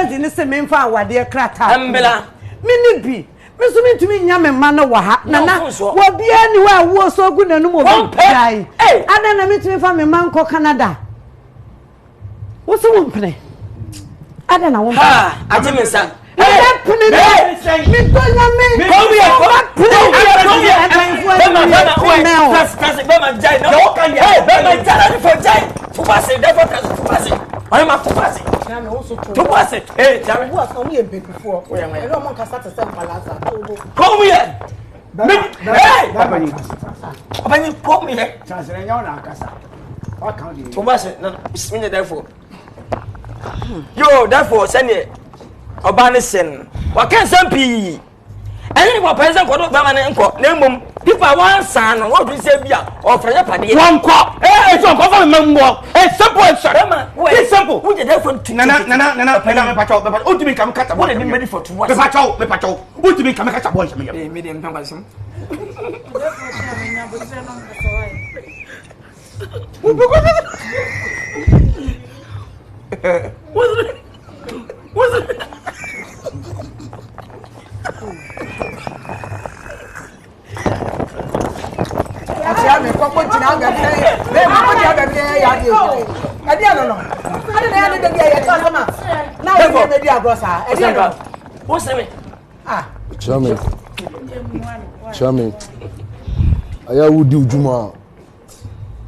ready ne se me mfa awade krata ambela mini bi me so me tumi nya me ma no wa ha nana wo bia ni wa wo so gu nanum obi dai ada na me tumi fa me man ko Canada wo so wo mpene ada na wo ha ati me sa me tonya me come here Bema jai no can you Bema jai for jai to pass it therefore to pass it I ma to pass it to pass it jare who has come here before I don't want to start to sell palazza come here Abani come here Chancellor na kasa what can you to pass it no mean therefore yo therefore send it Obani sen wa kan sampi eni wa president ko do ba man enko na mmom people wan san no what we say bia o franya pade wan ko so ko fa membo simple sorry man it's simple who dey for to nana me pacho o timi kam kata what dey ready for to what me pacho o timi kam kata boy me me dey mpam kwasim what's it Asia me ko tina ga be mo dia be ya di o ade no ade na ya de dia ya to sama na we be dia brosa ade no what's it Chame aya wudi ujuma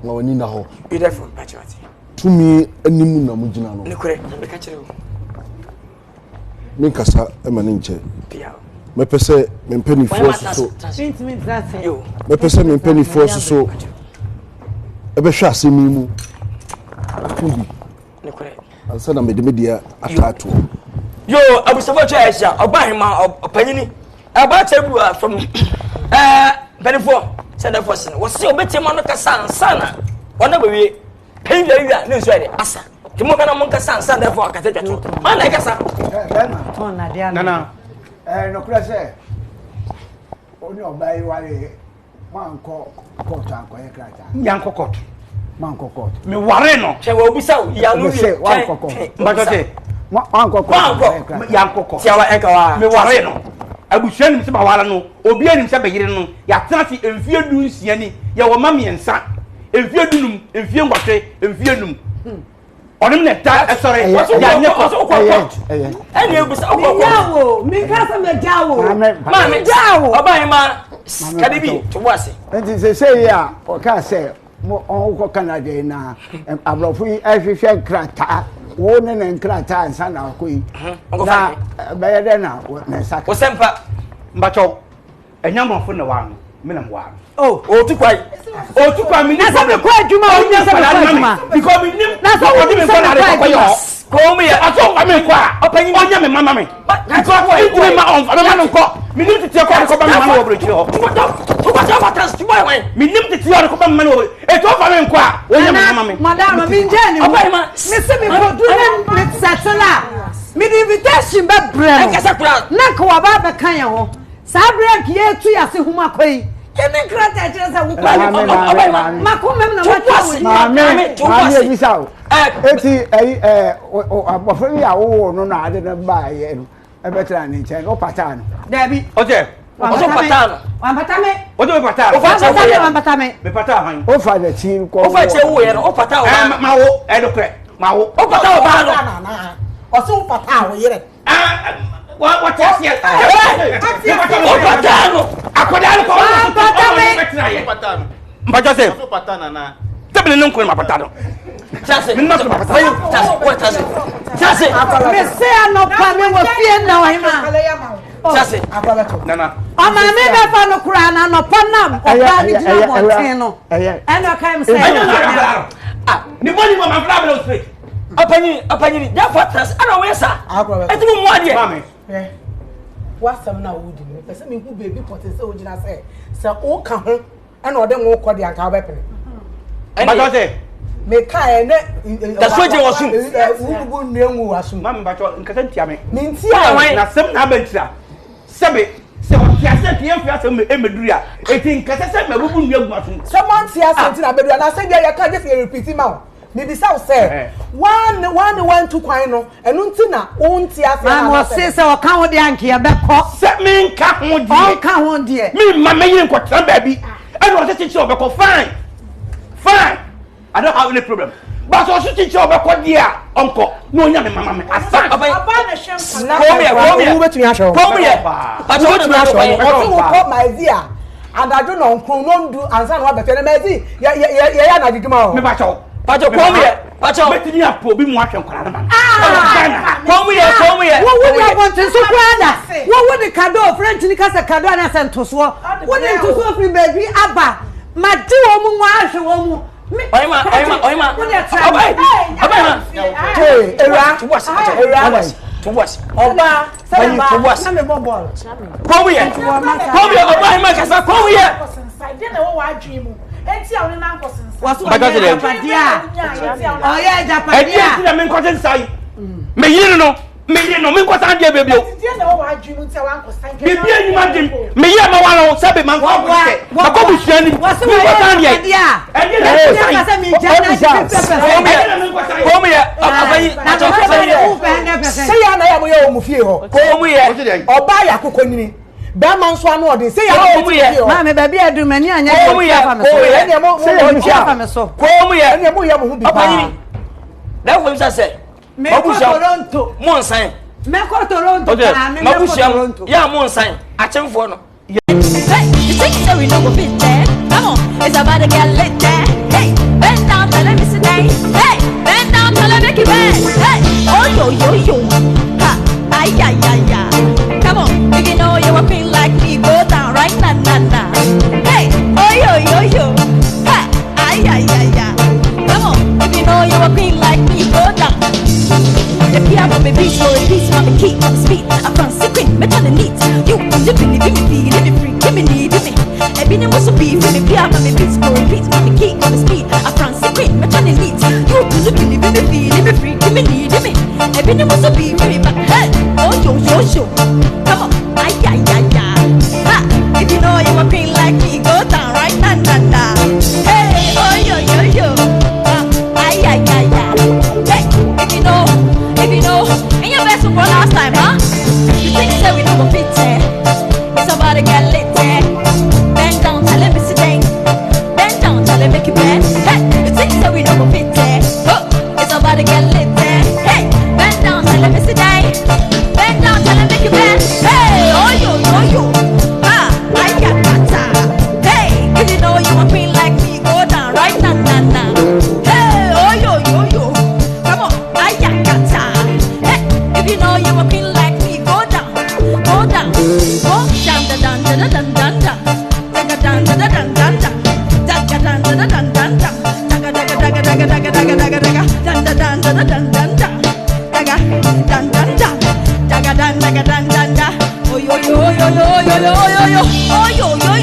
na wani na ho beautiful patriot tumi animu na mugina no ne kure me ka kire me kasa e mane nche pia me pese me mpani force so yo me pese me mpani force so e be hwa asemi mu tubi ne kure ansa na media atato yo abusafo twa asia obahema opanyini abachebu from benefo send force was say obetima no kasa sana ona bewie pen ya ne nso ade asa timo kana mon kasa sana therefore akata twato man na kasa ona dia nana no kura se oni obai wale manko court anko e krata nyanko court manko court me ware no che wo bisa ya no se wanko court mbato se manko court yanko court tia wa enka wa me ware no abusuan nim se ba wala no obi anim se beyire no ya tena si emfie du nsia ni ya wo mamiensa emfie dunum emfie ngwatwe emfie num onim ne ta sorry ya nye ko eni ebusa okoko yawo mi kasa me jawo ma me jawo obahema kadibi to wase enti se ya o ka se mo on ko Canada na abrofu ehwehwe krata wo ne nkrata ansa na ko yi na bayede na na saka o sempa mbacho enyamofo na wa no me na wa o tukwai mi ni na se ko adwuma o nya se ko adwuma because mi nim na so odi me ko na re ko yo ko mi ya aso kwa me kwa opanyi onya me mama me because it ma on mama no ko mi nim tete ko ba mama no obro chi ho to ba trans to boy mi nim tete ko ba mama no e to fa me kwa onya me mama me madam mi nje ni obahema me se me ko do ne settle me the invitation be brem na ko wa ba kan ye ho sa break ye tu ya se huma koi ene krata je se wo kwa ma ko mem na ma tawo mame bisa o eti abofo ya wo no na ade na ba ye no e betra ni nche o patano Dabi oje oso patano wa patame oje me patano wa patame me patano han o fa de tin ko o fa che wo ye no o patano ma wo e do kre ma wo o patano ba no o so patano yere what else here o patano akoda ko patano mbajo se patano na tabele non ko ma patano chase minna ko patano chase me se anopa me wo fie na wa hima chase nana o ma me be fa no kura na no panam o ba ni dina mo tin no eno kai me se ni boni mo ma fla bla straight apanyi therefore trans ana we sa etimu mo ade mame wasam na wudi me pese me hu baby pote se ogina se o ka ho ana ode mo kọ de anka ba pene mbajo se me ka ene da soje wasu wubu nwenwu wasu mame mbajo nkata ntia me mintia na sem na ba ntira sebe se o tia se tie fia se emeduru a eti nkata se me bubu nwenwu wasu someone tia se ntina bedu na se dia ya ka je se repeat ma Maybe so say one to kwan no enu nti na wonti ase na ma se se o kan ho de anke ya beko se me nka ho de o kan ho de me ma me yin ko tran ba bi and o se teacher obeko fine I don't have any problem but o se teacher obeko de a onko no nya me mama me asa Aba na hwem Come here. Who betumi ahwe Come here. But what betumi ahwe o se ko maizia and I don't know no do ansa na wabefe na maizi ya na diduma o me ba chawo Pacho, come here. Pacho. Betini apo bi mu ahwe nkwara na man Come here. Wo would want to so kwada wo would the cado French ni kasa cado na sentoso wo de ntoso free baby aba ma di wo mu ahwe wo mu Oima. hey era To what? Oba To na me ball Come here. Oba kasa come here. Then the whole dream. Enti a na nkosensa. waso Baka se dem. oh yeah japadia e di na me nkote nsai me yiri no me nkosa de bebio Then the whole dream nti a wan kosan. bibi anyima dim me ye ma wala sabe man ko buke ma ko busuani waso me nkosa de ya e di na ya kasa mi jana Come here. Abayi. na to say say ya na ya mo ye o mu fie ho Come here. Oba ya kokoni Be man so anu ode say ya Come here. ma me baby adumani anya Come here. ene mo fa me so Come here. ene mo ye mo hu bi Abayi. That was I said. me ko Toronto Monsan. me ko Toronto Okay. me ko Toronto Ya monsan. Achemfo no. Hey, you think so we know go fit there? Come on, it's about to get lit there. Hey, bend down, tell me sit down. Hey, bend down, tell me make it bend. Hey, oh yo, ha, ay. Come on, if you know you're a queen like me, go down right na. Hey, oh yo, ha, ay. Come on, if you know you're a queen like me, go down. The piano me beat, so the piece on the key, on the speed. I can't secret, me turn the neat. You feel me free, give me need me. I been was so beef, me piano me beat, so the piece on the key, on the speed. I can't secret, me turn the neat. You feel me free, give me need me. I been was so beef, me but hey, oh yo. Come on, ay. Ha, if you know you're a queen like me, go down right na. Hey, oh yo. Ay. Hey, if you know, and your best for last time, huh? You think say we don't go fit there? It's about to get lit there. Bend down, tell him it's a thing. Bend down, tell him make it bend. Hey, you think say we don't go fit there? Oh, it's about to get lit there. Hey, bend down, tell him it's a thing. Bend down, tell him make it bend. Hey, oh yo. Ah, I got that. Hey, if you know you a queen like me, go down right na. Hey, oh yo. Come on, I got that. Hey, if you know you a queen like me, go down. Go down, oh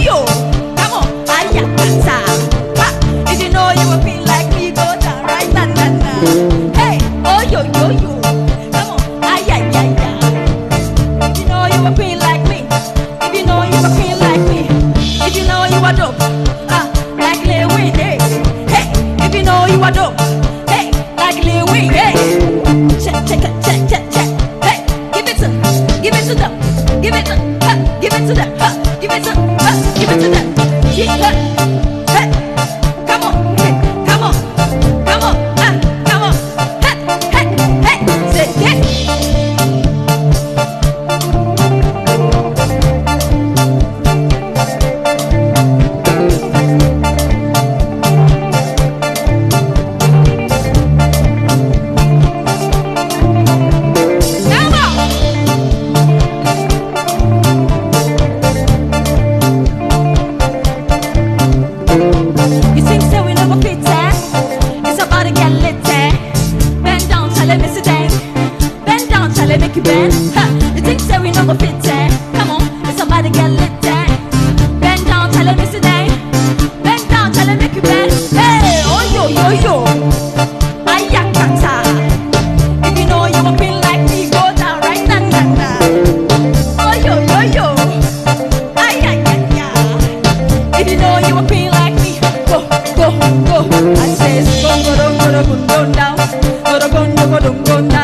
yo. Come on, I got that. If you know you a queen like me, go down right na. Hey, oh yo. Come on, ay. If you know you a queen like me, if you know you a queen like me, if you know you a dope, like Lil Wayne, hey. Hey, if you know you a dope, hey, like Lil Wayne, hey. Check. Hey, give it to them, give it to them, give it to them, give it to them. Yeah, hey, come on, come on, hey, say yeah. Make you bend, you think say we no go fit there? Come on, it's about to get lit there. Bend down, tell him it's a day. Bend down, tell him make you bend. Hey, oh yo, ayakata. If you know you a queen like me, go down right na. Oh yo, ayakata. If you know you a queen like me, go. I say go. go down, go down.